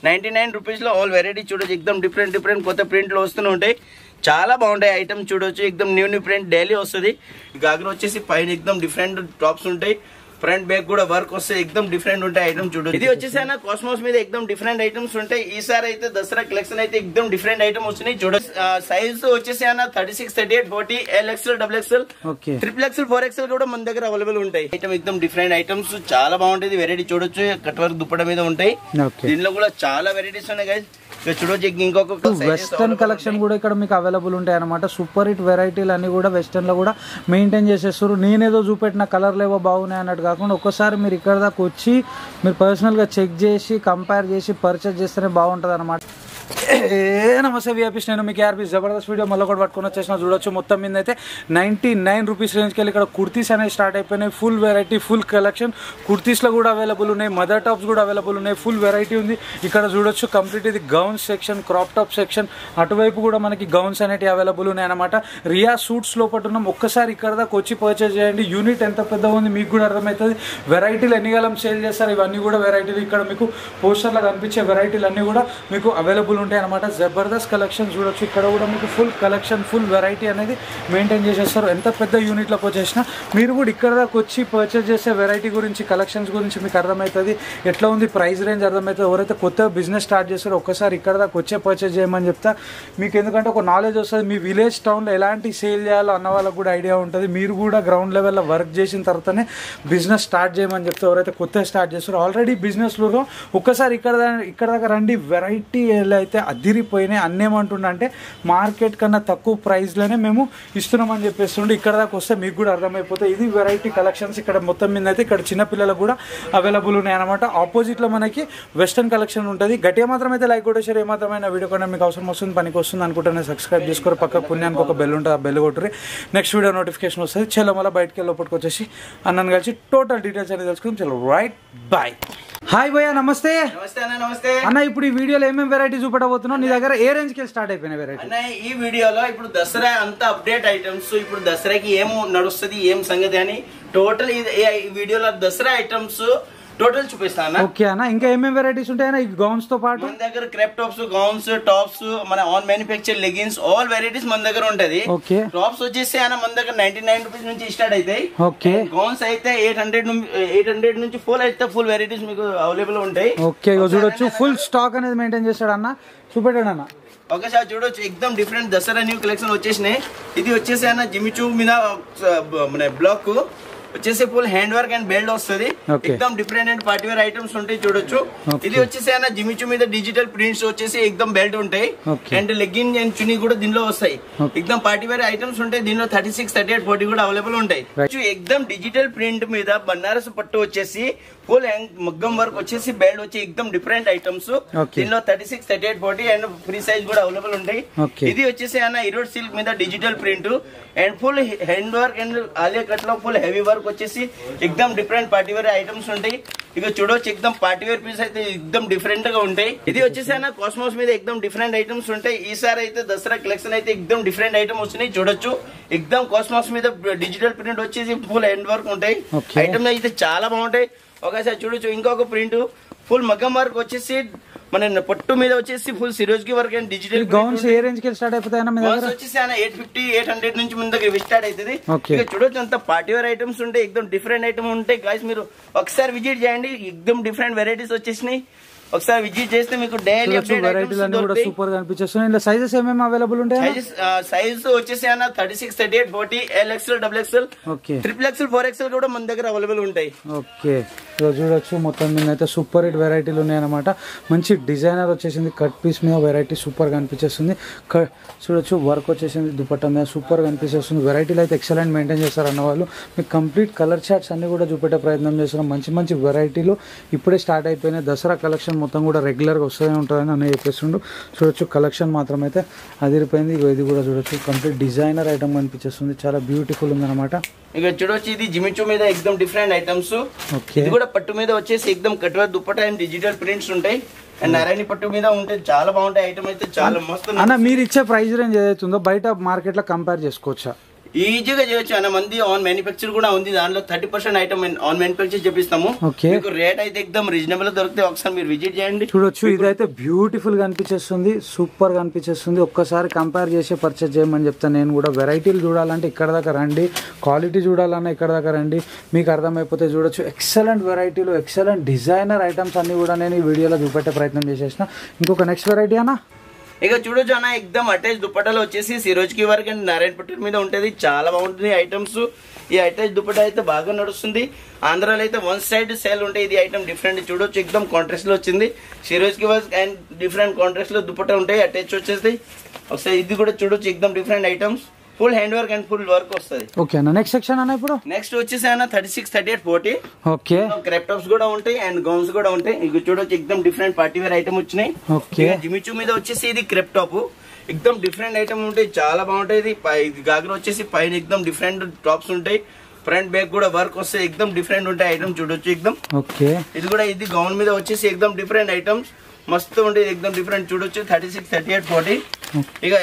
99 rupees లో all variety చూడొచ్చు. ఎక్దమ్ డిఫరెంట్ కొత్త ప్రింట్ లో వస్తూనే ఉంటాయి. చాలా బాగుంటాయి ఐటమ్ చూడొచ్చు. ఎక్దమ్ న్యూ ప్రింట్ డైలీ వస్తుంది. గాగ్రా వచ్చేసి పైన ఎక్దమ్ డిఫరెంట్ టాప్స్ ఉంటాయి. ఫ్రంట్ బ్యాక్ కూడా వర్క్ వస్తే ఎక్దమ్ డిఫరెంట్ ఉంటాయి ఐటమ్ చూడొచ్చు. ఇది వచ్చేసి కాస్మోస్ మీద ఎక్దమ్ డిఫరెంట్ ఐటమ్స్ ఉంటాయి. ఈసారి అయితే దసరా కలెక్షన్ అయితే ఎక్దమ్ డిఫరెంట్ ఐటమ్ వస్తున్నాయి చూడొచ్చు. సైజ్ వచ్చేసి 36, 38, 40, LXL, XXL, XXL, 4XL కూడా మన దగ్గర అవైలబుల్ ఉంటాయి. ఐటమ్ ఎక్దమ్ డిఫరెంట్ ఐటమ్స్ చాలా బాగుంటుంది. వెరైటీ చూడొచ్చు. కట్ వర్క్ దుప్పట మీద ఉంటాయి. దీనిలో కూడా చాలా వెరైటీస్ ఉన్నాయి గైస్. చూడొచ్చు. ఇంకొక వెస్టర్న్ కలెక్షన్ కూడా ఇక్కడ మీకు అవైలబుల్ ఉంటాయి అనమాట. సూపర్ హిట్ వెరైటీలు అన్ని కూడా వెస్టర్న్ లో కూడా మెయింటైన్ చేసేస్తారు. నేనేదో చూపెట్టిన కలర్లు ఏవో బాగున్నాయి అన్నట్టు కాకుండా ఒక్కసారి మీరు ఇక్కడ దాకా వచ్చి మీరు పర్సనల్ గా చెక్ చేసి కంపేర్ చేసి పర్చేస్ చేస్తేనే బాగుంటది అనమాట. నమస్తే విఐపీస్, నేను మీకు ఆర్బీ జబర్దస్త్ వీడియో మళ్ళీ కూడా పట్టుకొని వచ్చేసిన. చూడొచ్చు మొత్తం మీద అయితే 99 రూపీస్ రేంజ్కి వెళ్ళి ఇక్కడ కుర్తీస్ అనేవి స్టార్ట్ అయిపోయినాయి. Full variety, full collection. కుర్తీస్లో కూడా అవైలబుల్ ఉన్నాయి, మదర్ టాప్స్ కూడా అవైలబుల్ ఉన్నాయి. ఫుల్ వెరైటీ ఉంది ఇక్కడ చూడొచ్చు. కంప్లీట్ ఇది gowns section, crop top section. అటువైపు కూడా మనకి గౌన్స్ అనేవి అవైలబుల్ ఉన్నాయి అనమాట. రియా సూట్స్ లోపల ఉన్నాం. ఒక్కసారి ఇక్కడ దాకా వచ్చి పర్చేజ్ చేయండి. యూనిట్ ఎంత పెద్దగా ఉంది మీకు కూడా అర్థమవుతుంది. వెరైటీలు ఎన్ని కాలం సేల్ చేస్తారు ఇవన్నీ కూడా వెరైటీలు. ఇక్కడ మీకు పోస్టర్లో కనిపించే వెరైటీలు అన్నీ కూడా మీకు అవైలబుల్ ఉంటాయి అనమాట. జబర్దస్త్ కలెక్షన్ చూడొచ్చు. ఇక్కడ కూడా మీకు ఫుల్ కలెక్షన్, ఫుల్ వెరైటీ అనేది మెయింటైన్ చేసేస్తారు. ఎంత పెద్ద యూనిట్లోకి వచ్చేసినా మీరు కూడా ఇక్కడ దాకా వచ్చి పర్చేజ్ చేసే వెరైటీ గురించి, కలెక్షన్స్ గురించి మీకు అర్థమవుతుంది. ఎట్లా ఉంది ప్రైస్ రేంజ్ అర్థమవుతుంది. ఎవరైతే కొత్త బిజినెస్ స్టార్ట్ చేస్తారో ఒక్కసారి ఇక్కడ దాకా వచ్చే పర్చేజ్ చేయమని చెప్తా. మీకు ఎందుకంటే ఒక నాలెడ్జ్ వస్తుంది. మీ విలేజ్ టౌన్లో ఎలాంటి సేల్ చేయాలో అన్న వాళ్ళకు కూడా ఐడియా ఉంటుంది. మీరు కూడా గ్రౌండ్ లెవెల్లో వర్క్ చేసిన తర్వాతనే బిజినెస్ స్టార్ట్ చేయమని చెప్తే ఎవరైతే కొత్తగా స్టార్ట్ చేస్తారో ఆల్రెడీ బిజినెస్లో ఒక్కసారి ఇక్కడ దాకా రండి. వెరైటీ అయితే అదిరిపోయినాయి. అన్నేమంటుండే అంటే మార్కెట్ కన్నా తక్కువ ప్రైస్లోనే మేము ఇస్తున్నామని చెప్పేస్తుండే. ఇక్కడ దాకా వస్తే మీకు కూడా అర్థమైపోతుంది. ఇది వెరైటీ కలెక్షన్స్ ఇక్కడ మొత్తం మీద అయితే. ఇక్కడ చిన్నపిల్లలకు కూడా అవైలబుల్ ఉన్నాయి అనమాట. ఆపోజిట్లో మనకి వెస్టర్న్ కలెక్షన్ ఉంటుంది. గట్టిగా మాత్రం అయితే లైక్ కొట్టే షేర్ ఏమాత్రమైన వీడియో కూడా మీకు అవసరం వస్తుంది, పనికి వస్తుంది అనుకుంటే సబ్స్క్రైబ్ చేసుకోరు. పక్క పుణ్యానికి ఒక బెల్ ఉంటుంది, ఆ బెల్ కొట్టుర్రి. నెక్స్ట్ వీడియో నోటిఫికేషన్ వస్తుంది. చలో మళ్ళీ బయటకి వెళ్ళి లోపలికి వచ్చేసి అన్నను కలిసి టోటల్ డీటెయిల్స్ అనేది తెలుసుకుందాం. చలో రైట్ బాయ్. హాయ్ భయ్యా, నమస్తే. నమస్తే అన్న. ఇప్పుడు ఈ వీడియోలో ఏమేమి వెరైటీ చూపెట్టబోతున్నావు? నీ దగ్గర ఏ రేంజ్ కి స్టార్ట్ అయిపోయిన వెరైటీ అన్న? ఈ వీడియోలో ఇప్పుడు దసరా అంతా అప్డేట్ ఐటమ్స్, ఇప్పుడు దసరాకి ఏం నడుస్తుంది, ఏం సంగతి అని టోటల్ ఈ వీడియోలో దసరా ఐటమ్స్ టోటల్ చూపిస్తాను. ఓకే అన్న. ఇంకా ఏమేమి వెరైటీస్ ఉంటాయన్నా ఈ గౌన్స్ తో పాటు? మన దగ్గర క్రేప్ టాప్స్, గౌన్స్, టాప్స్, మన on manufacture leggings, all varieties మన దగ్గర ఉంటది. ఓకే. టాప్స్ వచ్చేసి మన దగ్గర 99 రూపీస్ నుంచి స్టార్ట్ అవుతాయి. ఓకే. గౌన్స్ అయితే 800 నుంచి ఫుల్ వెరైటీస్ మీకు అవైలబుల్ ఉంటాయి. ఓకే. చూడొచ్చు ఫుల్ స్టాక్ అనేది మెయింటైన్ చేస్తాడు అన్న. చూపెట్టాడు అన్న. ఒకసారి చూడొచ్చు. ఎక్దమ్ డిఫరెంట్ దసరా న్యూ కలెక్షన్ వచ్చేసినాయి. ఇది వచ్చేసి జిమిచూ మీద మన బ్లాక్ వచ్చేసి full hand work and belt వస్తుంది. ఎక్దమ్ different and party wear items ఉంటాయి చూడొచ్చు. ఇది వచ్చేసి జిమిచూ మీద డిజిటల్ ప్రింట్స్ వచ్చేసి ఎక్దమ్ బెల్ట్ ఉంటాయి. అండ్ లెగ్గిన్ అండ్ చున్నీ కూడా దీనిలో వస్తాయి. ఎక్దమ్ పార్టీ వేర్ ఐటమ్స్ ఉంటాయి. దీనిలో 36, 38, 40 కూడా అవైలబుల్ ఉంటాయి. ఎక్దమ్ డిజిటల్ ప్రింట్ మీద బనారస్ పట్టు వచ్చేసి ఫుల్ మగ్గం వర్క్ వచ్చేసి బెల్ట్ వచ్చి ఎక్దమ్ డిఫరెంట్ ఐటమ్స్. దీనిలో 36, 38, 40 అండ్ ఫ్రీ సైజ్ కూడా అవైలబుల్ ఉంటాయి. ఇది వచ్చేసి ఇరోడ్ సిల్క్ మీద digital print and full hand work and Alia cut లో ఫుల్ హెవీ వర్క్ వచ్చేసి ఎక్దమ్ డిఫరెంట్ పార్టీ వేర్ ఐటమ్స్ ఉంటాయి. ఇక చూడొచ్చు. ఎక్దమ్ పార్టీ వేర్ పీస్ అయితే ఎక్దమ్ డిఫరెంట్ గా ఉంటాయి. ఇది వచ్చేసి కాస్మోస్ మీద ఎక్దమ్ డిఫరెంట్ ఐటమ్స్ ఉంటాయి. ఈసారి అయితే దసరా కలెక్షన్ అయితే ఎక్దమ్ డిఫరెంట్ ఐటమ్ వస్తున్నాయి చూడొచ్చు. ఎక్దమ్ కాస్మోస్ మీద డిజిటల్ ప్రింట్ వచ్చేసి ఫుల్ హ్యాండ్ వర్క్ ఉంటాయి. ఐటమ్ అయితే చాలా బాగుంటాయి. ఒకసారి చూడొచ్చు. ఇంకొక ప్రింట్ ఫుల్ మగ్గం వర్క్ వచ్చేసి మన పట్టు మీద వచ్చేసి ఫుల్ సిరోజ్కి వర్క్ అండ్ డిజిటల్ గౌన్స్ ఏ రేంజ్ కి స్టార్ట్ అయిపోతాయి? వచ్చేసి 850, 800 నుంచి మన దగ్గర స్టార్ట్ అవుతుంది. ఇక చూడొచ్చు. అంత పార్టీ వేర్ ఐటమ్స్ ఉంటాయి. ఎక్దమ్ డిఫరెంట్ ఐటమ్ ఉంటాయి. గాయస్ మీరు ఒకసారి విజిట్ చేయండి. ఎక్దమ్ డిఫరెంట్ వెరైటీస్ వచ్చేసినాయి. ఒకసారి విజిట్ చేస్తే మీకు డైలీ సూపర్ గా అనిపించేస్తుంది. సైజెస్ ఏమేమి అవైలబుల్ ఉంటాయి? సైజ్ వచ్చేసి 36, 38, 40, LXL, XXL, XXL, 4XL కూడా మన దగ్గర అవైలబుల్ ఉంటాయి. ఓకే. చూడొచ్చు. మొత్తం మీద అయితే సూపర్ హిట్ వెరైటీలు ఉన్నాయి అనమాట. మంచి డిజైనర్ వచ్చేసింది. కట్ పీస్ మీద వెరైటీ సూపర్ గా అనిపించేస్తుంది. చూడొచ్చు. వర్క్ వచ్చేసింది దుపట్టా మీద సూపర్ గా అనిపిస్తుంది. వెరైటీలు అయితే ఎక్సలెంట్ మెయింటైన్ చేస్తారు అన్న వాళ్ళు. మీకు కంప్లీట్ కలర్ చార్ట్స్ అన్ని కూడా చూపెట్టే ప్రయత్నం చేస్తున్నాం. మంచి వెరైటీలు ఇప్పుడే స్టార్ట్ అయిపోయినాయి. దసరా కలెక్షన్ మొత్తం కూడా రెగ్యులర్గా వస్తూనే ఉంటుందని అన్నీ చెప్పేస్తుండు. చూడొచ్చు. కలెక్షన్ మాత్రం అయితే అదిరిపోయింది. ఇది కూడా చూడొచ్చు. కంప్లీట్ డిజైనర్ ఐటమ్ అనిపించేస్తుంది. చాలా బ్యూటిఫుల్ ఉందన్నమాట. ఇక చూడొచ్చు. ఇది జిమిచూ మీద ఎక్దమ్ డిఫరెంట్ ఐటమ్స్. ఇది కూడా పట్టు మీద వచ్చేసి ఎక్దమ్ cut work dupatta and digital prints ఉంటాయి. అండ్ నారాయణ పట్టు మీద ఉంటే చాలా బాగుంటాయి. ఐటమ్ అయితే చాలా మస్తు. అన్న మీరు ఇచ్చే ప్రైస్ రేంజ్ ఏదైతుందో బయట మార్కెట్ లో కంపేర్ చేసుకోవచ్చా? ఈజీగా చేయొచ్చు అన్న. మంది ఆన్ మ్యానుఫ్యాక్చర్ కూడా ఉంది, దాంట్లో 30% ఐటమ్ ఆన్ మ్యానుఫ్యాక్చర్ చేపిస్తాము. మీకు రేట్ అయితే ఎక్దమ్ రీజనబుల్ దొరికితే ఒకసారి మీరు విజిట్ చేయండి. చూడొచ్చు, ఇదైతే బ్యూటిఫుల్ గా అనిపించేస్తుంది, సూపర్ గా అనిపించేస్తుంది. ఒక్కసారి కంపేర్ చేసి పర్చేస్ చేయమని చెప్తాను నేను కూడా. వెరైటీలు చూడాలంటే ఇక్కడ దాకా రండి, క్వాలిటీ చూడాలన్నా ఇక్కడ దాకా రండి, మీకు అర్థమైపోతే. చూడొచ్చు, ఎక్సలెంట్ వెరైటీలు, ఎక్సలెంట్ డిజైనర్ ఐటమ్స్ అన్ని కూడా నేను ఈ వీడియోలో చూపెట్టే ప్రయత్నం చేసేసిన. ఇంకొక నెక్స్ట్ వెరైటీ అన్న, ఇక చూడొచ్చు అన్న, ఎక్దమ్ అటాచ్ దుపట్టాలో వచ్చేసి సిరోజ్కి వర్క్ అండ్ నారాయణపట్నం మీద ఉంటుంది. చాలా బాగుంటుంది ఐటమ్స్. ఈ అటాచ్ దుపట్టా అయితే బాగా నడుస్తుంది. ఆంధ్రాలో అయితే వన్ సైడ్ సేల్ ఉంటాయి. ఇది ఐటమ్ డిఫరెంట్ చూడొచ్చు, ఎక్దమ్ కాంట్రాస్ట్ లో వచ్చింది. సిరోజ్కి వర్క్ అండ్ డిఫరెంట్ కాంట్రాస్ట్ లో దుపట్టా ఉంటాయి, అటాచ్ వచ్చేసి. ఒకసారి ఇది కూడా చూడొచ్చు, ఎక్దమ్ different items, full hand work and full work వస్తుంది. ఓకే అన్న, నెక్స్ట్ సెక్షన్ అన్న. ఇప్పుడు నెక్స్ట్ వచ్చేసి అన్న 36, 38, 40. ఓకే, క్రాప్ టాప్స్ కూడా ఉంటాయి అండ్ గౌన్స్ కూడా ఉంటాయి. ఇక చూడొచ్చు, ఎక్దమ్ డిఫరెంట్ పార్టీ వేర్ ఐటమ్ వచ్చినాయి. ఓకే, జిమిచూ మీద వచ్చేసి ఇది క్రాప్ టాప్, ఎక్దమ్ డిఫరెంట్ ఐటమ్ ఉంటాయి, చాలా బాగుంటాయి. ఇది గాగ్రా వచ్చేసి పైన ఎక్దమ్ డిఫరెంట్ టాప్స్ ఉంటాయి, ఫ్రంట్ బ్యాక్ కూడా వర్క్ వస్తాయి, ఎక్దమ్ డిఫరెంట్ ఉంటాయి ఐటమ్ చూడొచ్చు ఎక్దమ్. ఓకే, ఇది గౌన్ మీద వచ్చేసి ఎక్దమ్ డిఫరెంట్ ఐటమ్స్, మస్తు ఉంటాయి, ఎక్దమ్ డిఫరెంట్ చూడొచ్చు. 36, 38, 40. ఇక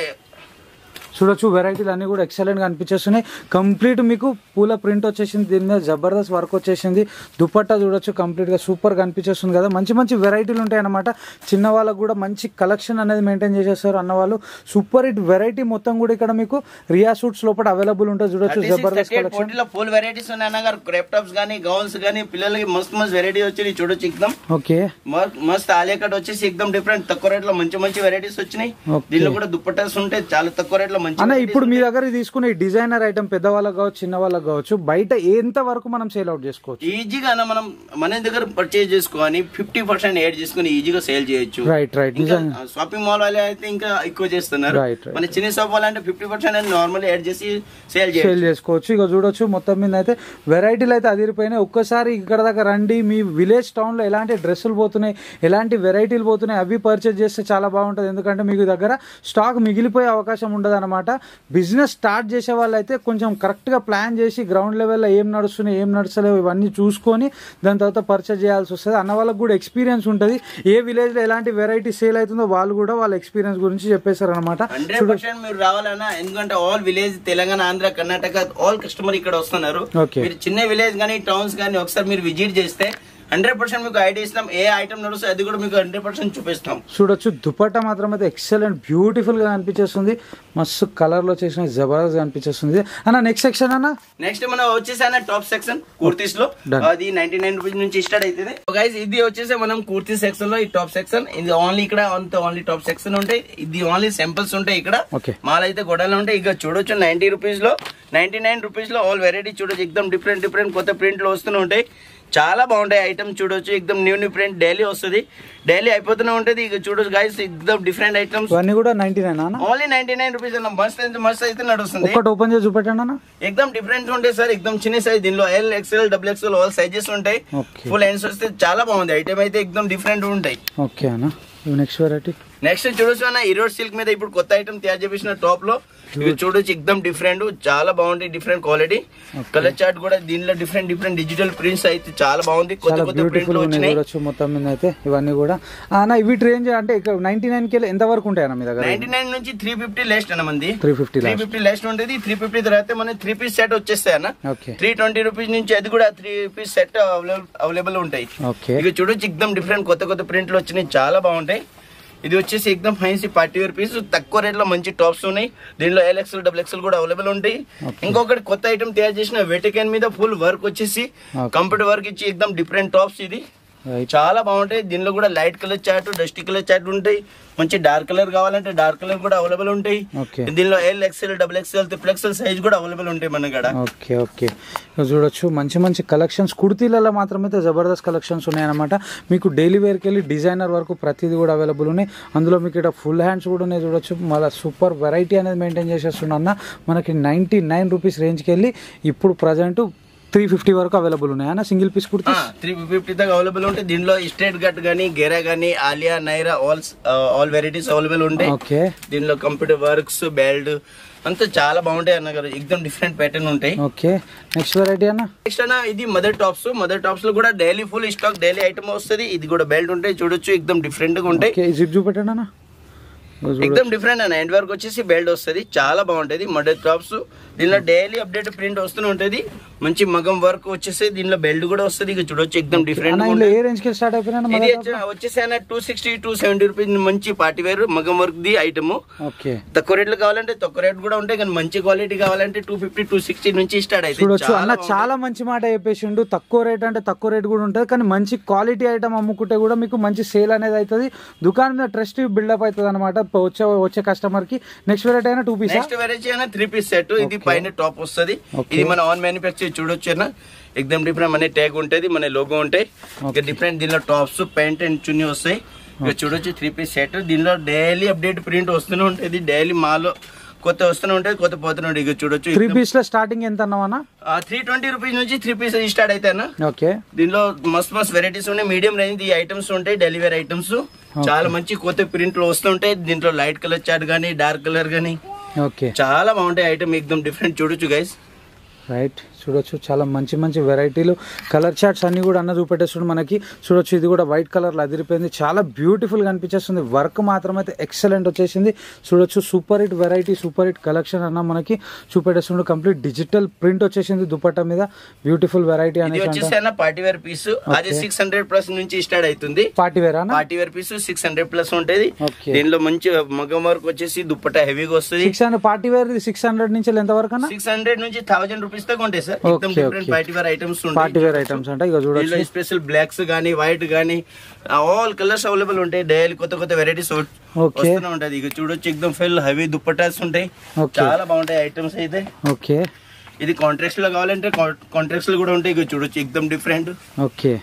చూడొచ్చు, వెరైటీలు అన్ని కూడా ఎక్సలెంట్ గా అనిపించేస్తున్నాయి. కంప్లీట్ మీకు పూల ప్రింట్ వచ్చేసింది, దీని మీద జబర్దస్త్ వర్క్ వచ్చేసింది. దుపట్టా చూడొచ్చు, కంప్లీట్ గా సూపర్ గా అనిపించేస్తుంది కదా. మంచి మంచి వెరైటీలు ఉంటాయి అన్నమాట. చిన్న వాళ్ళకు కూడా మంచి కలెక్షన్ అనేది మెయింటైన్ చేసేస్తారు అన్నవాళ్ళు. సూపర్ హిట్ వెరైటీ మొత్తం కూడా ఇక్కడ మీకు రియా సూట్స్ లోపల అవైలబుల్ ఉంటుంది. చూడొచ్చు, జబర్దస్త్ కలెక్షన్, ఫుల్ వెరైటీస్ ఉన్నాయి అన్నగారు. క్రాప్ టాప్స్ గానీ గౌన్స్ గానీ పిల్లలకి మస్తు మస్తు వెరైటీ వచ్చినాయి చూడొచ్చు ఎక్దమ్. ఓకే, మస్త్ ఆలియా కట్ వచ్చేసి ఎక్దమ్ డిఫరెంట్, తక్కువ రేట్ లో మంచి మంచి వెరైటీస్ వచ్చినాయి. దీనిలో కూడా దుపట్టాస్ ఉంటాయి చాలా తక్కువ రేట్ లో. అన్న, ఇప్పుడు మీ దగ్గర తీసుకునే డిజైనర్ ఐటమ్ పెద్ద వాళ్ళకి కావచ్చు, చిన్న వాళ్ళకి కావచ్చు, బయట ఎంత వరకు మనం సేల్ అవుట్ చేసుకోవచ్చు? ఈజీగా మనం మన దగ్గర పర్చేజ్ చేసుకొని 50% యాడ్ చేసుకుని ఈజీగా సేల్ చేయొచ్చు. రైట్ రైట్, షాపింగ్ మాల్ వాళ్ళే అయితే ఇంకా ఎక్కువ చేస్తున్నారు. మన చిన్న షాప్ వాళ్ళంటే 50% నార్మల్ యాడ్ చేసి సేల్ చేసుకోవచ్చు. ఇక చూడొచ్చు, మొత్తం మీద అయితే వెరైటీలు అయితే అదిరిపోయినాయి. ఒక్కసారి ఇక్కడ దాకా రండి. మీ విలేజ్ టౌన్ లో ఎలాంటి డ్రెస్సులు పోతున్నాయి, ఎలాంటి వెరైటీలు పోతున్నాయి, అవి పర్చేజ్ చేస్తే చాలా బాగుంటుంది. ఎందుకంటే మీకు దగ్గర స్టాక్ మిగిలిపోయే అవకాశం ఉండదు అనమాట. బిజినెస్ స్టార్ట్ చేసే వాళ్ళు అయితే కొంచెం కరెక్ట్ గా ప్లాన్ చేసి గ్రౌండ్ లెవెల్లో ఏం నడుస్తున్నాయి, ఏం నడుస్తలేవు ఇవన్నీ చూసుకొని దాని తర్వాత పర్చేజ్ చేయాల్సి వస్తుంది. అన్న వాళ్ళకి కూడా ఎక్స్పీరియన్స్ ఉంటుంది. ఏ విలేజ్ లో ఎలాంటి వెరైటీ సేల్ అవుతుందో వాళ్ళు కూడా వాళ్ళ ఎక్స్పీరియన్స్ గురించి చెప్పేశారు అనమాట. 100% మీరు రావాలన్నా, ఎందుకంటే all village Telangana, Andhra, Karnataka all customer ఇక్కడ వస్తున్నారు. మీరు చిన్న విలేజ్ గానీ టౌన్స్ గానీ ఒకసారి మీరు విజిట్ చేస్తే 100% మీకు ఐడియా ఇస్తాం. ఏ ఐటమ్ నడుస్తుంది అది కూడా మీకు 100% చూపిస్తాం. చూడొచ్చు, దుపట్టా మాత్రం అయితే ఎక్సలెంట్ బ్యూటిఫుల్ గా అనిపించేస్తుంది. మస్తు కలర్ లో చేసిన జబర్దస్త్ అనిపించేస్తుంది అన్న. నెక్స్ట్ సెక్షన్ అన్న, నెక్స్ట్ మనం వచ్చేసి అన్న టాప్ సెక్షన్ కుర్తీస్ లో. అది 99 రూపీస్ నుంచి స్టార్ట్ అవుతుంది. గైస్, ఇది వచ్చేసి మనం కుర్తీ సెక్షన్ లో ఈ టాప్ సెక్షన్. ఇది ఓన్లీ ఇక్కడ ఓన్లీ టాప్ సెక్షన్ ఉంటాయి. ఇది ఓన్లీ సింపుల్స్ ఉంటాయి ఇక్కడ. మాల్ అయితే గొడవలు ఉంటాయి. ఇక చూడొచ్చు 90 రూపీస్ లో, 99 రూపీస్ లో ఆల్ వెరైటీ చూడొచ్చు. ఎక్దమ్ డిఫరెంట్ డిఫరెంట్ కొత్త ప్రింట్ లో వస్తూనే ఉంటాయి. చాలా బాగుంటాయి ఐటమ్ చూడొచ్చు. ఎక్దమ్ న్యూ ప్రింట్ డైలీ వస్తుంది, డైలీ అయిపోతూనే ఉంటుంది. ఇక చూడొచ్చు గైస్, ఎక్దమ్ డిఫరెంట్ ఐటమ్స్ అన్ని కూడా 99 ఓన్లీ 99 రూపీస్ అన్న. మస్త్ అయితే నడుస్తుంది. ఒకటి ఓపెన్ చేసి చూపెట్టండి అన్న. ఎక్దమ్ డిఫరెంట్ ఉంటాయి సార్, ఎక్దమ్ చిన్న సైజ్. దీనిలో L, XL, double XL all sizes ఉంటాయి. ఫుల్ హ్యాండ్స్ వస్తే చాలా బాగుంది ఐటమ్ అయితే, ఎక్దమ్ డిఫరెంట్ ఉంటాయి. ఓకే అన్న, నెక్స్ట్ వెరైటీ. నెక్స్ట్ చూడొచ్చు అన్న, ఈరోడ్ సిల్క్ మీద ఇప్పుడు కొత్త ఐటమ్ తయారు చేసిన టాప్ లో. ఇవి చూడొచ్చు, ఎక్దమ్ డిఫరెంట్, చాలా బాగుంది. డిఫరెంట్ క్వాలిటీ, కలర్ చార్ట్ కూడా దీనిలో డిఫరెంట్ డిఫరెంట్ డిజిటల్ ప్రింట్స్ అయితే చాలా బాగుంది. కొత్త కొత్త ప్రింట్లు వచ్చినాయి మొత్తం మీద అయితే. ఇవన్నీ కూడా అన్న, ఇవి రేంజ్ అంటే 99 కి ఎంత వరకు ఉంటాయి అన్న మీ దగ్గర? 99 నుంచి 350 లెస్ట్ అన్న. మంది 350 లెస్ట్ ఉంటుంది. 350 తర్వాత మన 3 పీస్ సెట్ వచ్చేస్తాయి అన్న. 320 రూపీస్ నుంచి అది కూడా 3 పీస్ సెట్ అవైలబుల్ ఉంటాయి. ఇక చూడొచ్చు, ఎక్దమ్ డిఫరెంట్ కొత్త కొత్త ప్రింట్లు వచ్చినాయి, చాలా బాగుంటాయి. ఇది వచ్చేసి ఎక్దమ్ ఫైన్సీ పార్టీ వేర్ పీస్, తక్కువ రేట్ లో మంచి టాప్స్ ఉన్నాయి. దీనిలో ఎల్ ఎక్స్ఎల్, డబుల్ ఎక్స్ఎల్ కూడా అవైలబుల్ ఉంటాయి. ఇంకొకటి కొత్త ఐటమ్ తయారు చేసిన వెటికన్ మీద ఫుల్ వర్క్ వచ్చేసి కంప్యూటర్ వర్క్ ఇచ్చి ఎక్దమ్ డిఫరెంట్ టాప్స్. ఇది చాలా బాగుంటాయి. దీనిలో కూడా light colour chart, dusty colour chart ఉంటాయి. మంచి డార్క్ కలర్ కావాలంటే డార్క్ కలర్ కూడా అవైలబుల్ ఉంటాయి. దీనిలో L XL, double XL, triple XL size కూడా అవైలబుల్ ఉంటాయి మన కాడ. ఓకే ఓకే, చూడొచ్చు మంచి మంచి కలెక్షన్స్. కుర్తీలలో మాత్రమైతే జబర్దస్త్ కలెక్షన్స్ ఉన్నాయన్నమాట. మీకు డైలీ వేర్కి వెళ్ళి డిజైనర్ వరకు ప్రతిదీ కూడా అవైలబుల్ ఉన్నాయి. అందులో మీకు ఇక్కడ ఫుల్ హ్యాండ్స్ కూడా ఉన్నాయి. చూడొచ్చు, మళ్ళీ సూపర్ వెరైటీ అనేది మెయింటైన్ చేసేస్తున్నా అన్న. మనకి 99 రూపీస్ రేంజ్కి వెళ్ళి ఇప్పుడు ప్రజెంట్ 350 వరకు అవైలబుల్ ఉన్నాయన్న. సింగిల్ పీస్ కుర్తీ 350 దాకా అవైలబుల్ ఉంటాయి. దీనిలో స్ట్రేట్ కట్ గానీ, గెరా గానీ, Alia, Naira all varieties available ఉంటాయి. ఓకే, దీనిలో కంప్యూటర్ వర్క్స్, బెల్ట్ అంతా చాలా బాగుంటాయి అన్న గారు. ఎక్దమ్ డిఫరెంట్ ప్యాటర్న్ ఉంటాయి. ఓకే, నెక్స్ట్ వెరైటీ అన్న. నెక్స్ట్ అన్న, ఇది మదర్ టాప్స్. మదర్ టాప్స్ లో కూడా daily full stock, daily item వస్తుంది. ఇది కూడా బెల్ట్ ఉంటాయి. చూడొచ్చు, ఎక్దమ్ డిఫరెంట్ గా ఉంటాయి. జిప్ చూపెట్టండి అన్న. ఎక్దమ్ డిఫరెంట్ అన్న. హ్యాండ్ వర్క్ వచ్చేసి బెల్ట్ వస్తుంది, చాలా బాగుంటది. మోడల్ టాప్స్ దీనిలో డైలీ అప్డేట్ ప్రింట్ వస్తూనే ఉంటది. మంచి మగం వర్క్ వచ్చేసి దీనిలో బెల్ట్ కూడా వస్తుంది. ఇక చూడొచ్చు ఎక్దమ్ డిఫరెంట్. వచ్చేసి అన్న 260-270 రూపీస్ మంచి పార్టీ వేర్ మగం వర్క్ ది ఐటమ్. తక్కువ రేట్లు కావాలంటే తక్కువ రేట్ కూడా ఉంటాయి, కానీ మంచి క్వాలిటీ కావాలంటే 250-260 నుంచి స్టార్ట్ అయితే. అన్న చాలా మంచి మాట చెప్పేసిండు. తక్కువ రేట్ అంటే తక్కువ రేట్ కూడా ఉంటుంది, కానీ మంచి క్వాలిటీ ఐటమ్ అమ్ముకుంటే కూడా మీకు మంచి సేల్ అనేది అవుతుంది. దుకాణం మీద ట్రస్ట్ బిల్డప్ అవుతుంది అనమాట వచ్చే కస్టమర్ కి. నెక్స్ట్ వెరైటీ అయినా 2 పీస్, నెక్స్ట్ వెరైటీ అయినా 3 పీస్ సెట్. ఇది పైన టాప్ వస్తుంది. ఇది మన ఆన్ మ్యానుఫ్యాక్చర్ చూడొచ్చు అన్న. ఎక్దమ్ డిఫరెంట్. మన ట్యాగ్ ఉంటది, మన లోగో ఉంటాయి. ఇక డిఫరెంట్ దీనిలో టాప్స్ ప్యాంట్ అండ్ చున్నీ వస్తాయి. ఇక చూడొచ్చు 3 పీస్ సెట్. దీనిలో డైలీ అప్డేట్ ప్రింట్ వస్తూనే ఉంటుంది. డైలీ మాలో కొత్త వస్తూనే ఉంటాయి, కొత్త పోతూనే ఉంటాయి. ఇక చూడొచ్చు 3 పీస్ లో స్టార్టింగ్ ఎంత అన్నా? 320 రూపీస్ నుంచి 3 పీస్ స్టార్ట్ అవుతాయి. ఓకే, దీనిలో మస్త్ వెరైటీస్ ఉన్నాయి. మీడియం రేంజ్ ఈ ఐటమ్స్ ఉంటాయి, డైలీ వేర్ ఐటమ్స్. చాలా మంచి కొత్త ప్రింట్ లో వస్తుంటాయి. దీంట్లో లైట్ కలర్ చార్ట్ గానీ డార్క్ కలర్ గానీ చాలా బాగుంటాయి ఐటమ్. ఎక్దమ్ డిఫరెంట్. చూడొచ్చు గైస్, రైట్. చూడొచ్చు చాలా మంచి మంచి వెరైటీలు, కలర్ చార్ట్స్ అన్ని కూడా అన్న చూపెట్టేస్తుంది మనకి. చూడొచ్చు ఇది కూడా వైట్ కలర్ లో అదిరిపోయింది, చాలా బ్యూటిఫుల్ గా అనిపించేస్తుంది. వర్క్ మాత్రం అయితే ఎక్సలెంట్ వచ్చేసింది. చూడొచ్చు super hit variety, super hit collection అన్న మనకి చూపెట్టేస్తుంది. కంప్లీట్ డిజిటల్ ప్రింట్ వచ్చేసింది దుపట్టా మీద. బ్యూటిఫుల్ వెరైటీ అనేది పార్టీ వేర్ పీస్. అది 600+ నుంచి స్టార్ట్ అవుతుంది. Party wear party wear piece 600+ ఉంటది. దీనిలో మంచి మగం వర్క్ వచ్చేసి దుపట్టా హెవీగా వస్తుంది. పార్టీ వేర్ 600 నుంచి ఎంత వరకు? 600 నుంచి 1000 రూపీస్ దాకా ఉంటాయి సార్. పార్టీ వేర్ ఐటమ్స్ అంటే ఇక చూడండి, స్పెషల్ బ్లాక్స్ గానీ వైట్ గానీ ఆల్ కలర్స్ అవైలబుల్ ఉంటాయి. డైలీ కొత్త వెరైటీస్ వస్తూనే ఉంటది. ఇక చూడొచ్చు ఎక్దమ్ ఫుల్ హెవీ దుపట్టాస్ ఉంటాయి, చాలా బాగుంటాయి ఐటమ్స్ అయితే. ఓకే, ఇది కాంట్రాక్ట్స్ లో కావాలంటే కాంట్రాక్ట్స్ లో కూడా ఉంటాయి. ఇక చూడొచ్చు ఎక్దమ్ డిఫరెంట్. ఓకే,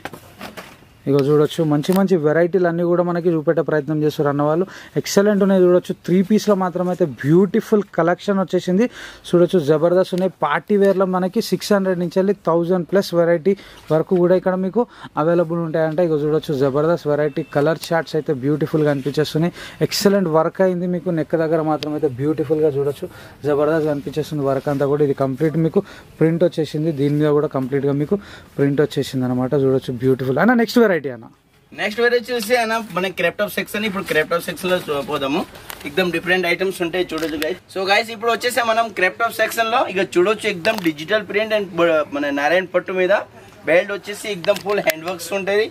ఇక చూడొచ్చు మంచి మంచి వెరైటీలు అన్ని కూడా మనకి చూపెట్టే ప్రయత్నం చేస్తారు అన్న వాళ్ళు. ఎక్సలెంట్ ఉన్నాయి. చూడొచ్చు 3 పీస్ లో మాత్రం అయితే బ్యూటిఫుల్ కలెక్షన్ వచ్చేసింది. చూడొచ్చు జబర్దస్త్ ఉన్నాయి. పార్టీ వేర్ లో మనకి 600 నుంచి వెళ్ళి 1000+ వెరైటీ వరకు కూడా ఇక్కడ మీకు అవైలబుల్ ఉంటాయంటే. ఇక చూడొచ్చు జబర్దస్త్ వెరైటీ కలర్ చార్ట్స్ అయితే బ్యూటిఫుల్ గా అనిపించేస్తున్నాయి. ఎక్సలెంట్ వర్క్ అయింది మీకు. నెక్ దగ్గర మాత్రం అయితే బ్యూటిఫుల్ గా చూడొచ్చు జబర్దస్త్ అనిపించేస్తుంది వర్క్ అంతా కూడా. ఇది కంప్లీట్ మీకు ప్రింట్ వచ్చేసింది. దీని మీద కూడా కంప్లీట్ గా మీకు ప్రింట్ వచ్చేసింది అనమాట. చూడొచ్చు బ్యూటిఫుల్ అన్న. నెక్స్ట్ వెరైటీ చూసి అన్న మన క్రాప్ టాప్ సెక్షన్. ఇప్పుడు క్రాప్ టాప్ సెక్షన్ లో పోదాము. ఎక్దమ్ డిఫరెంట్ ఐటమ్స్ ఉంటాయి. చూడొచ్చు గైస్. సో గైస్ ఇప్పుడు వచ్చేసి మనం క్రాప్ టాప్ సెక్షన్ లో ఇక చూడొచ్చు ఎక్దమ్ డిజిటల్ ప్రింట్ అండ్ మన నారాయణ పట్టు మీద బెల్ట్ వచ్చేసి ఎక్దమ్ ఫుల్ హ్యాండ్ వర్క్స్ ఉంటుంది.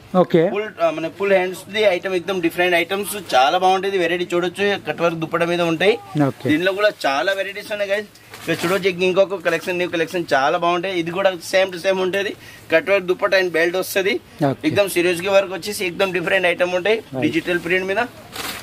ఫుల్ హ్యాండ్స్ ది ఐటమ్ ఎక్దమ్ డిఫరెంట్ ఐటమ్స్ చాలా బాగుంటుంది. వెరైటీ చూడొచ్చు కట్ వర్క్ దుప్పట మీద ఉంటాయి. దీనిలో కూడా చాలా వెరైటీస్ ఉన్నాయి గైస్. ఇక్కడ చూడొచ్చు ఇంకొక కలెక్షన్, న్యూ కలెక్షన్ చాలా బాగుంటాయి. ఇది కూడా సేమ్ టు సేమ్ ఉంటుంది. Cut work dupatta and belt వస్తుంది. ఎక్దమ్ సీరియస్ గా వర్క్ వచ్చేసి ఎక్దమ్ డిఫరెంట్ ఐటమ్ ఉంటాయి డిజిటల్ ప్రింట్ మీద.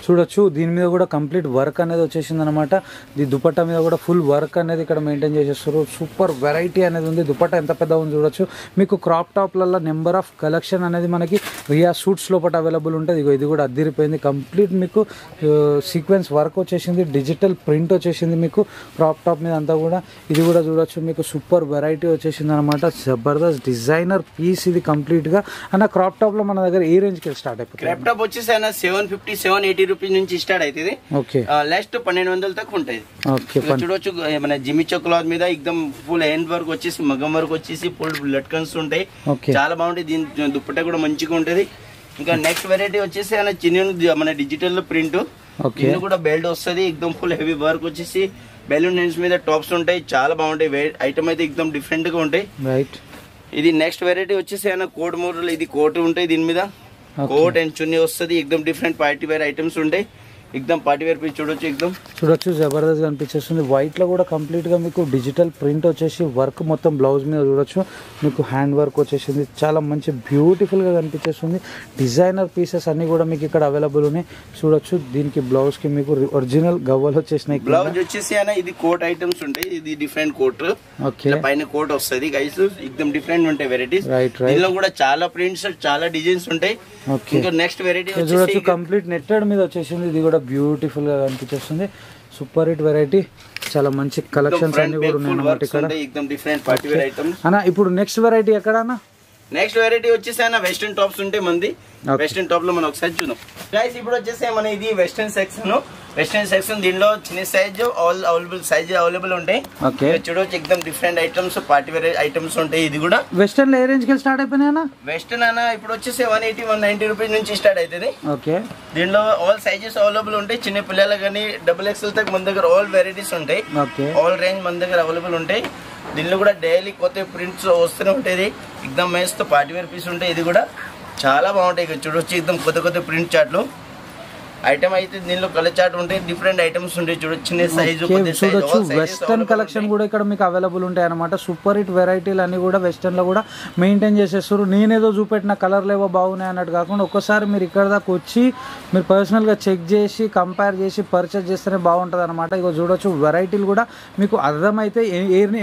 చూడొచ్చు దీని మీద కూడా కంప్లీట్ వర్క్ అనేది వచ్చేసింది అనమాట. ఈ దుపట్టా మీద కూడా ఫుల్ వర్క్ అనేది ఇక్కడ మెయింటైన్ చేసేస్తారు. సూపర్ వెరైటీ అనేది ఉంది. దుపట్టా ఎంత పెద్ద ఉంది చూడొచ్చు. మీకు క్రాప్ టాప్లలో నెంబర్ ఆఫ్ కలెక్షన్ అనేది మనకి రియా సూట్స్ లోపల అవైలబుల్ ఉంటుంది. ఇది కూడా అదిరిపోయింది. కంప్లీట్ మీకు సీక్వెన్స్ వర్క్ వచ్చేసింది. డిజిటల్ ప్రింట్ వచ్చేసింది మీకు క్రాప్ టాప్ మీద అంతా కూడా. ఇది కూడా చూడొచ్చు మీకు సూపర్ వెరైటీ వచ్చేసింది అనమాట. జబర్దస్త్ డిజైనర్ పీస్ ఇది కంప్లీట్ గా. అన్న క్రాప్ టాప్ లో మన దగ్గర ఏ రేంజ్ కి స్టార్ట్ అయిపోతుంది? క్రాప్ టాప్ వచ్చేసి 750-780 రూపీస్ నుంచి స్టార్ట్ అవుతుంది. లాస్ట్ 1200 దాకా ఉంటుంది. చూడొచ్చు మన జిమిచో క్లాత్ మీద ఎక్దమ్ ఫుల్ హ్యాండ్ వర్క్ వచ్చేసి మగం వర్క్ వచ్చేసి ఫుల్ లట్కన్స్ ఉంటాయి. చాలా బాగుంటాయి. దీని దుప్పట్టా కూడా మంచిగా ఉంటది. ఇంకా నెక్స్ట్ వెరైటీ వచ్చేసి చిన్న మన డిజిటల్ ప్రింట్. దీని కూడా బెల్ట్ వస్తుంది. ఎక్దమ్ ఫుల్ హెవీ వర్క్ వచ్చేసి బెలూన్ హ్యాండ్స్ మీద టాప్స్ ఉంటాయి. చాలా బాగుంటాయి. ఐటమ్ అయితే ఎక్దమ్ డిఫరెంట్ గా ఉంటాయి. ఇది నెక్స్ట్ వెరైటీ వచ్చేసి కోట్ మోడల్. ఇది కోట్ ఉంటాయి. దీని మీద కోట్ అండ్ చున్నీ వస్తుంది. ఎక్దమ్ డిఫరెంట్ పార్టీ వేర్ ఐటమ్స్ ఉంటాయి. ఎక్దమ్ పార్టీ వేర్ పీస్ చూడొచ్చు జబర్దస్త్ అనిపించేస్తుంది. వైట్ లో కూడా కంప్లీట్ గా మీకు డిజిటల్ ప్రింట్ వచ్చేసి వర్క్ మొత్తం బ్లౌజ్ మీద చూడొచ్చు. మీకు హ్యాండ్ వర్క్ వచ్చేసింది. చాలా మంచి బ్యూటిఫుల్ గా కనిపించేస్తుంది. డిజైనర్ పీసెస్ అన్ని కూడా మీకు ఇక్కడ అవైలబుల్ ఉన్నాయి. చూడొచ్చు దీనికి బ్లౌజ్ కి మీకు ఒరిజినల్ గవ్వలు వచ్చేసినాయి. బ్లౌజ్ వచ్చేసి ఇది కోట్ ఐటమ్స్ ఉంటాయి. ఇది డిఫరెంట్ కోట్. పైన కోట్ వస్తుంది గైస్. ఎక్దమ్ డిఫరెంట్ ఉంటాయి వెరైటీస్. దీనిలో కూడా చాలా ప్రింట్స్ చాలా డిజైన్స్ ఉంటాయి. ఇంకా నెక్స్ట్ వెరైటీ చూడొచ్చు కంప్లీట్ నెట్టెడ్ మీద వచ్చేసింది. ఇది కూడా బ్యూటిఫుల్ గా కనిపించేస్తుంది. Super hit variety. చాలా మంచి కలెక్షన్స్ అన్ని కూడా ఉన్నాయి అన్నమాట ఇక్కడ. అన్న ఇప్పుడు నెక్స్ట్ వెరైటీ ఎక్కడ అన్న? నెక్స్ట్ వెరైటీ వచ్చేసి వెస్టర్న్ టాప్స్ ఉంటాయి. మంది వెస్టర్న్ టాప్ లో మనం ఒకసారి చూద్దాం గైస్. ఇప్పుడు వచ్చేసి మన ఇది వెస్టర్న్ సెక్షన్. వెస్టర్న్ సెక్షన్ దీనిలో చిన్న సైజ్ ఆల్ అవైలబుల్ ఉంటాయి. చూడవచ్చు ఎక్దమ్ different items party wear items ఉంటాయి. ఇది కూడా వెస్టర్న్ ఏ రేంజ్ కి స్టార్ట్ అయిపోయినా వెస్టర్న్ అన్న ఇప్పుడు వచ్చేసి 180-190 రూపీస్ నుంచి స్టార్ట్ అవుతుంది. ఓకే దీనిలో ఆల్ సైజెస్ అవైలబుల్ ఉంటాయి. చిన్న పిల్లలు కానీ XXL తగ్గ మన దగ్గర ఆల్ వెరైటీస్ ఉంటాయి. ఆల్ రేంజ్ మన దగ్గర అవైలబుల్ ఉంటాయి. దీనిలో కూడా డైలీ కొత్త ప్రింట్స్ వస్తూనే ఉంటాయి. ఎక్దమ్ మస్త్ పార్టీ వేర్ పీస్ ఉంటాయి. ఇది కూడా చాలా బాగుంటాయి. చూడొచ్చు ఎక్దమ్ కొత్త ప్రింట్ చార్ట్లు ఐటమ్ అయితే దీనిలో కలర్ చార్ట్ ఉంటాయి. డిఫరెంట్ ఐటమ్స్ ఉంటాయి. చూడొచ్చు చిన్న సైజు చూడొచ్చు వెస్టర్న్ కలెక్షన్ కూడా ఇక్కడ మీకు అవైలబుల్ ఉంటాయి అనమాట. సూపర్ హిట్ వెరైటీలు అన్ని కూడా వెస్టర్న్ లో కూడా మెయింటైన్ చేసేస్తారు. నేనేదో చూపెట్టిన కలర్ లేవో బాగున్నాయి అన్నట్టు కాకుండా ఒక్కసారి మీరు ఇక్కడ దాకా వచ్చి మీరు పర్సనల్ గా చెక్ చేసి కంపేర్ చేసి పర్చేస్ చేస్తేనే బాగుంటుంది అనమాట. ఇక చూడొచ్చు వెరైటీలు కూడా మీకు అర్థమైతే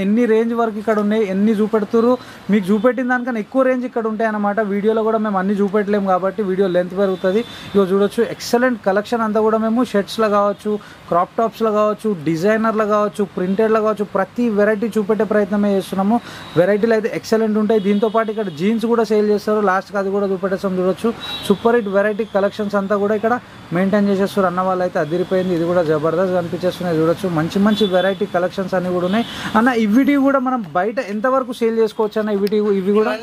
ఎన్ని రేంజ్ వరకు ఇక్కడ ఉన్నాయి, ఎన్ని చూపెడుతురు. మీకు చూపెట్టిన దానికన్నా ఎక్కువ రేంజ్ ఇక్కడ ఉంటాయి అనమాట. వీడియోలో కూడా మేము అన్ని చూపెట్టలేము కాబట్టి వీడియో లెంత్ పెరుగుతుంది. ఇక చూడొచ్చు ఎక్సలెంట్ కలెక్షన్ అంతా కూడా మేము షర్ట్స్లో కావచ్చు, క్రాప్ టాప్స్లో కావచ్చు, డిజైనర్లో కావచ్చు, ప్రింటెడ్లో కావచ్చు, ప్రతి వెరైటీ చూపెట్టే ప్రయత్నమే చేస్తున్నాము. వెరైటీలు అయితే ఎక్సలెంట్ ఉంటాయి. దీంతో పాటు ఇక్కడ జీన్స్ కూడా సేల్ చేస్తారు. లాస్ట్కి అది కూడా చూపెట్టేస్తాం. చూడొచ్చు సూపర్ హిట్ వెరైటీ కలెక్షన్స్ అంతా కూడా ఇక్కడ మెయింటైన్ చేసేస్తారు. అన్న వాళ్ళు అయితే అదిరిపోయింది. ఇది కూడా జబర్దస్త్ కనిపించేస్తున్నాయి. చూడొచ్చు మంచి వెరైటీ కలెక్షన్స్ అన్ని కూడా ఉన్నాయి అన్న. ఇవి కూడా మనం బయట ఎంతవరకు సేల్ చేసుకోవచ్చు అన్న? ఇవి కూడా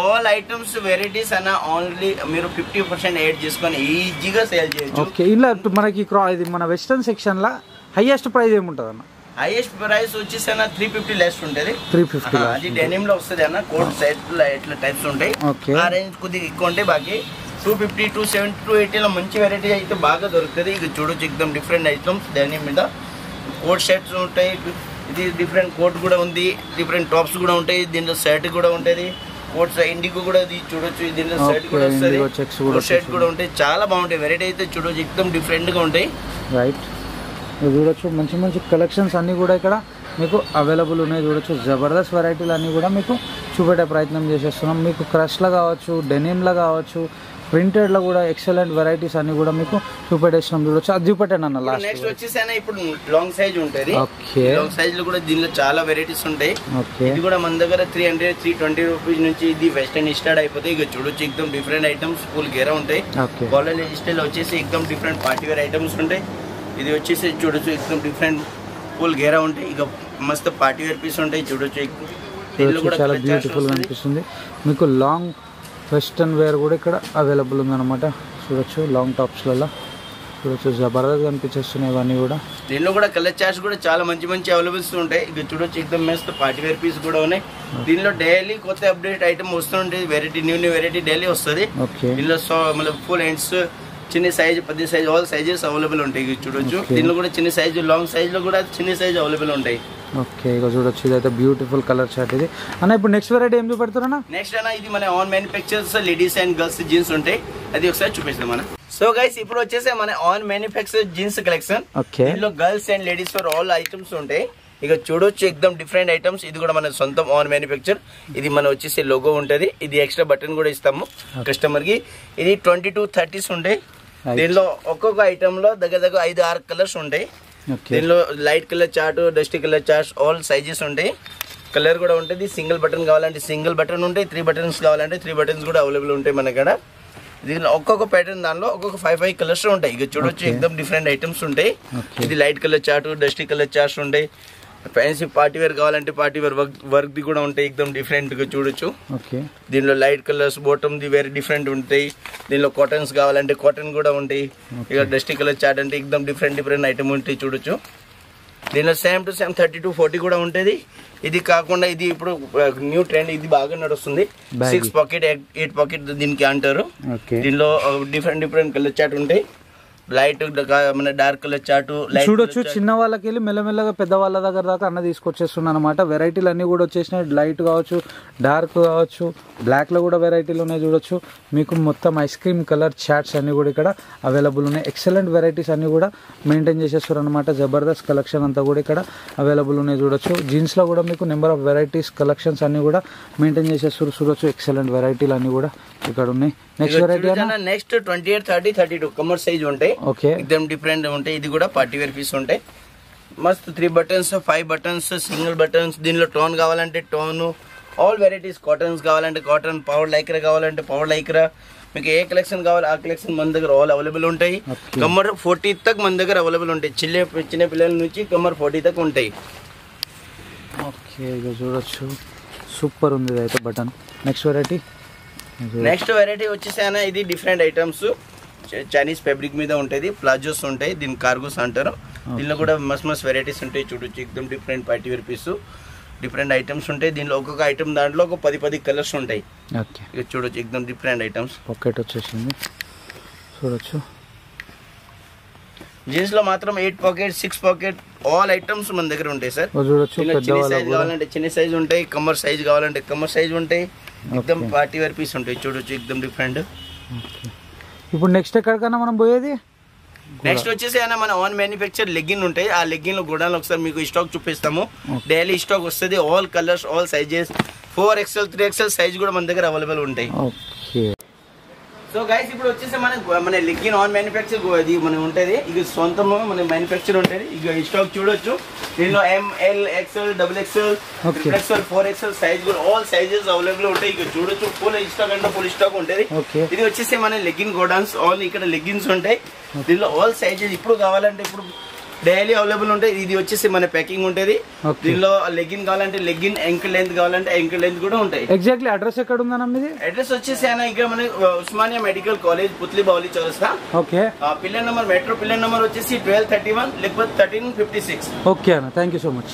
ఆల్ ఐటమ్స్ వెరైటీస్ అన్న ఓన్లీ మీరు 50% యాడ్ చేసుకొని ఈజీగా సేల్ చేయొచ్చు. ఓకే ఇలా మనకి ఇది మన వెస్టర్న్ సెక్షన్ లా హైయెస్ట్ ప్రైస్ ఏముంటది అన్న? హైయెస్ట్ ప్రైస్ వచ్చేసి అన్న 350 లెస్ ఉంటుంది. 350 అది డెనిమ్ లో వస్తుంది అన్న. కోట్ సెట్ ఇట్లా టైప్స్ ఉంటాయి. ఆ రేంజ్ కొద్దిగా ఎక్కువ ఉంటాయి. బాకీ 250, 270, 280 లో మంచి వెరైటీ అయితే బాగా దొరుకుతుంది. ఇక చూడొచ్చు ఎక్దమ్ డిఫరెంట్ ఐటమ్స్ డెనిమ్ మీద కోట్ సెట్స్ ఉంటాయి. ఇది డిఫరెంట్ కోట్ కూడా ఉంది. డిఫరెంట్ టాప్స్ కూడా ఉంటాయి. దీంట్లో షర్ట్ కూడా ఉంటుంది. కోట్స్ ఇండిగో కూడా ఇది చూడొచ్చు. దీంట్లో షర్ట్ కూడా వస్తుంది. షర్ట్ కూడా ఉంటాయి. చాలా బాగుంటాయి. వెరైటీ అయితే చూడొచ్చు ఎక్దమ్ డిఫరెంట్ గా ఉంటాయి. రైట్ చూడొచ్చు మంచి కలెక్షన్స్ అన్ని కూడా ఇక్కడ మీకు అవైలబుల్ ఉన్నాయి. చూడొచ్చు జబర్దస్త్ వెరైటీలు అన్నీ కూడా మీకు చూపెట్టే ప్రయత్నం చేసేస్తున్నాం. మీకు క్రష్లో కావచ్చు, డెనిమ్లో కావచ్చు, ప్రింటెడ్లో కూడా ఎక్సలెంట్ వెరైటీస్ అన్ని కూడా మీకు చూపెట్టేస్తున్నాం. చూడొచ్చు అది చూపెట్టాను అన్న. నెక్స్ట్ వచ్చేసి ఇప్పుడు లాంగ్ సైజ్ ఉంటుంది. లాంగ్ సైజ్ లో కూడా దీనిలో చాలా వెరైటీస్ ఉంటాయి. ఇది కూడా మన దగ్గర 300-320 రూపీస్ నుంచి ఇది వెస్టర్న్ స్టార్ట్ అయిపోతాయి. ఇక చూడొచ్చు ఎక్దమ్ డిఫరెంట్ ఐటమ్స్ ఫుల్ గేరా ఉంటాయి. కాలేజ్ స్టైల్ వచ్చేసి ఎక్దమ్ డిఫరెంట్ పార్టీ వేర్ ఐటమ్స్ ఉంటాయి. ఇది వచ్చేసి చూడొచ్చు ఎక్దమ్ డిఫరెంట్ ఫుల్ గేరా ఉంటాయి. ఇక మస్తు పార్టీ వేర్ పీస్ ఉంటాయి. చూడొచ్చు చాలా బ్యూటిఫుల్ గా అనిపిస్తుంది. మీకు లాంగ్ వెస్టర్న్ వేర్ కూడా ఇక్కడ అవైలబుల్ ఉందన్నమాట. చూడొచ్చు లాంగ్ టాప్స్లలో చూడొచ్చు జబర్దస్త్ కనిపించేస్తున్నాయి ఇవన్నీ కూడా. దీనిలో కూడా కలర్ చార్ట్స్ కూడా చాలా మంచి అవైలబుల్స్ ఉంటాయి. ఇక చూడొచ్చు ఎక్దమ్ మస్తు పార్టీ వేర్ పీస్ కూడా ఉన్నాయి. దీనిలో డైలీ కొత్త అప్డేట్ ఐటమ్ వస్తుంటాయి. వెరైటీ న్యూ వెరైటీ డైలీ వస్తుంది. దీనిలో ఫుల్ హ్యాండ్స్ చిన్న సైజ్, పెద్ద సైజ్ ఆల్ సైజెస్ అవైలబుల్ ఉంటాయి. చూడొచ్చు దీనిలో కూడా చిన్న సైజు, లాంగ్ సైజ్ లో కూడా చిన్న సైజ్ అవైలబుల్ ఉంటాయి. ఓకే ఇక చూడొచ్చు ఇదైతే బ్యూటిఫుల్ కలర్ చార్ట్ ఇది అన్న. ఇప్పుడు నెక్స్ట్ వెరైటీ ఏం చూపెడతారన్నా? నెక్స్ట్ అన్న ఇది మన own manufactures ladies and girls jeans ఉంటాయి. అది ఒకసారి చూపిస్తాం మన. సో గైస్ ఇప్పుడు వచ్చేసి మన ఆన్ మ్యానుఫ్యాక్చర్ జీన్స్ కలెక్షన్. దీనిలో girls and ladies for all items ఉంటాయి. ఇక చూడొచ్చు ఎక్దమ్ డిఫరెంట్ ఐటమ్స్. ఇది కూడా మన సొంతం ఆన్ మ్యానుఫ్యాక్చర్. ఇది మన వచ్చేసి లోగో ఉంటది. ఇది ఎక్స్ట్రా బటన్ కూడా ఇస్తాము కస్టమర్ కి. ఇది 22-30s ఉంటాయి. దీనిలో ఒక్కొక్క ఐటమ్ లో దగ్గర 5-6 కలర్స్ ఉంటాయి. దీనిలో light colour chart, dusty colour charts all sizes ఉంటాయి. కలర్ కూడా ఉంటుంది. సింగిల్ బటన్ కావాలంటే సింగిల్ బటన్ ఉంటాయి. 3 బటన్స్ కావాలంటే 3 బటన్స్ కూడా అవైలబుల్ ఉంటాయి మన కాడ. దీనిలో ఒక్కొక్క ప్యాటర్న్ దానిలో ఒక్కొక్క 5 కలర్స్ ఉంటాయి. ఇక చూడొచ్చు ఎక్దమ్ డిఫరెంట్ ఐటమ్స్ ఉంటాయి. ఇది light colour chart, dusty colour charts ఉంటాయి. ఫ్యాన్సీ పార్టీ వేర్ కావాలంటే పార్టీ వేర్ వర్క్ ది కూడా ఉంటాయి. ఎక్దమ్ డిఫరెంట్ గా చూడొచ్చు. దీనిలో లైట్ కలర్స్ బాటమ్ ది వేరే డిఫరెంట్ ఉంటాయి. దీనిలో కాటన్స్ కావాలంటే కాటన్ కూడా ఉంటాయి. ఇక డస్టీ కలర్ చార్ట్ అంటే ఎక్దమ్ డిఫరెంట్ ఐటమ్ ఉంటాయి. చూడొచ్చు దీనిలో సేమ్ టు సేమ్ 30-40 కూడా ఉంటుంది. ఇది కాకుండా ఇది ఇప్పుడు న్యూ ట్రెండ్, ఇది బాగా నడుస్తుంది. 6 పాకెట్ 8 పాకెట్ దీనికి అంటారు. దీనిలో డిఫరెంట్ కలర్ చార్ట్ ఉంటాయి. లైట్ మన డార్క్ కలర్ చార్ట్ చూడొచ్చు. చిన్న వాళ్ళకి వెళ్ళి మెల్లమెల్లగా పెద్ద వాళ్ళ దగ్గర దాకా అన్న తీసుకొచ్చేస్తున్నా అనమాట. వెరైటీలు అన్ని కూడా వచ్చేసినాయి. లైట్ కావచ్చు, డార్క్ కావచ్చు, బ్లాక్ లో కూడా వెరైటీలు ఉన్నాయి. చూడొచ్చు మీకు మొత్తం ఐస్ క్రీమ్ కలర్ చార్ట్స్ అన్ని కూడా ఇక్కడ అవైలబుల్ ఉన్నాయి. ఎక్సలెంట్ వెరైటీస్ అన్ని కూడా మెయింటైన్ చేసేస్తారు అనమాట. జబర్దస్త్ కలెక్షన్ అంతా కూడా ఇక్కడ అవైలబుల్ ఉన్నాయి. చూడొచ్చు జీన్స్ లో కూడా మీకు నెంబర్ ఆఫ్ వెరైటీస్ కలెక్షన్స్ అన్ని కూడా మెయింటైన్ చేసేస్తారు. చూడొచ్చు ఎక్సలెంట్ వెరైటీలు అన్ని కూడా ఇక్కడ ఉన్నాయి. నెక్స్ట్ వెరైటీ నెక్స్ట్ 28, 30, 32 కమర్ సైజ్ ఉంటాయి. ఎక్దమ్ డిఫరెంట్ ఉంటాయి. ఇది కూడా పార్టీ వేర్ పీస్ ఉంటాయి. మస్త్ 3 బటన్స్, 5 బటన్స్, సింగిల్ బటన్స్. దీనిలో టోన్ కావాలంటే టోన్, ఆల్ వెరైటీస్. కాటన్స్ కావాలంటే కాటన్, పవర్ లైక్రా కావాలంటే పవర్ లైక్రా. మీకు ఏ కలెక్షన్ కావాలి ఆ కలెక్షన్ మన దగ్గర ఆల్ అవైలబుల్ ఉంటాయి. కమ్మర్ 40 తక్ మన దగ్గర అవైలబుల్ ఉంటాయి. చిన్న పిల్లల నుంచి కమ్మర్ 40 తక్ ఉంటాయి. ఓకే, ఇక చూడొచ్చు సూపర్ ఉంది ఇది అయితే బటన్. నెక్స్ట్ వెరైటీ వచ్చేసి అన్న ఇది డిఫరెంట్ ఐటమ్స్ చైనీస్ ఫ్యాబ్రిక్ మీద ఉంటుంది. ప్లాజోస్ ఉంటాయి, దీని కార్గోస్ అంటారు. దీనిలో కూడా మస్తు వెరైటీస్ ఉంటాయి చూడొచ్చు. ఎక్దమ్ different party wear piece, different items ఉంటాయి. దీనిలో ఒక్కొక్క ఐటమ్ దాంట్లో ఒక 10 కలర్స్ ఉంటాయి. ఓకే, ఇక చూడొచ్చు ఎక్దమ్ డిఫరెంట్ ఐటమ్స్. పాకెట్ వచ్చేసింది చూడొచ్చు. జీన్స్ లో మాత్రం 8 పాకెట్ 6 పాకెట్ ఆల్ ఐటమ్స్ మన దగ్గర ఉంటాయి సార్. చూడొచ్చు, చిన్న సైజ్ కావాలంటే చిన్న సైజ్ ఉంటాయి, కమ్మర్ సైజ్ కావాలంటే కమ్మర్ సైజ్ ఉంటాయి. ఎక్దమ్ పార్టీ వేర్ పీస్ ఉంటాయి చూడొచ్చు, ఎక్దమ్ డిఫరెంట్. ఇప్పుడు నెక్స్ట్ ఎక్కడికన్నా మనం పోయేది? నెక్స్ట్ వచ్చేసి అయినా మన ఓన్ మ్యానుఫ్యాక్చర్ లెగ్గిన్ ఉంటాయి. ఆ లెగ్గిన్ లో గోడౌన్ ఒకసారి మీకు స్టాక్ చూపిస్తాము. డైలీ స్టాక్ వస్తుంది, all colours all sizes 4XL 3XL size కూడా మన దగ్గర అవైలబుల్ ఉంటాయి. సో గైస్ ఇప్పుడు వచ్చేసి మన లెగ్గిన్ ఆన్ మ్యానుఫ్యాక్చర్ ఇది మనం ఉంటుంది. ఇక సొంతంగా మన మ్యానుఫ్యాక్చర్ ఉంటుంది. ఇక స్టాక్ చూడొచ్చు. దీనిలో ML XL XXL 3XL 4XL size కూడా ఆల్ సైజెస్ అవైలబుల్ ఉంటాయి. ఇక చూడొచ్చు ఫుల్ స్టాక్ అంటే ఫుల్ స్టాక్ ఉంటుంది. ఇది వచ్చేసి మన లెగ్గిన్ గోడౌన్స్ ఆల్ ఇక్కడ లెగ్గిన్స్ ఉంటాయి. దీనిలో ఆల్ సైజెస్ ఇప్పుడు కావాలంటే ఇప్పుడు డైలీ అవైలబుల్ ఉంటాయి. ఇది వచ్చేసి మన ప్యాకింగ్ ఉంటుంది. దీనిలో లెగ్గిన్ కావాలంటే లెగ్గిన్, యాంకిల్ లెంత్ కావాలంటే యాంకిల్ లెంత్ కూడా ఉంటాయి. ఎగ్జాక్ట్లీ అడ్రస్ ఎక్కడ ఉందన్న మీది? అడ్రస్ వచ్చేసి ఇక్కడ మన ఉస్మానియా మెడికల్ కాలేజ్ పుత్లి బావులి చౌరస్తా. Okay, pillar number metro pillar number వచ్చేసి 1231 లేకపోతే 1356. ఓకే అన్న, థ్యాంక్ యూ సో మచ్.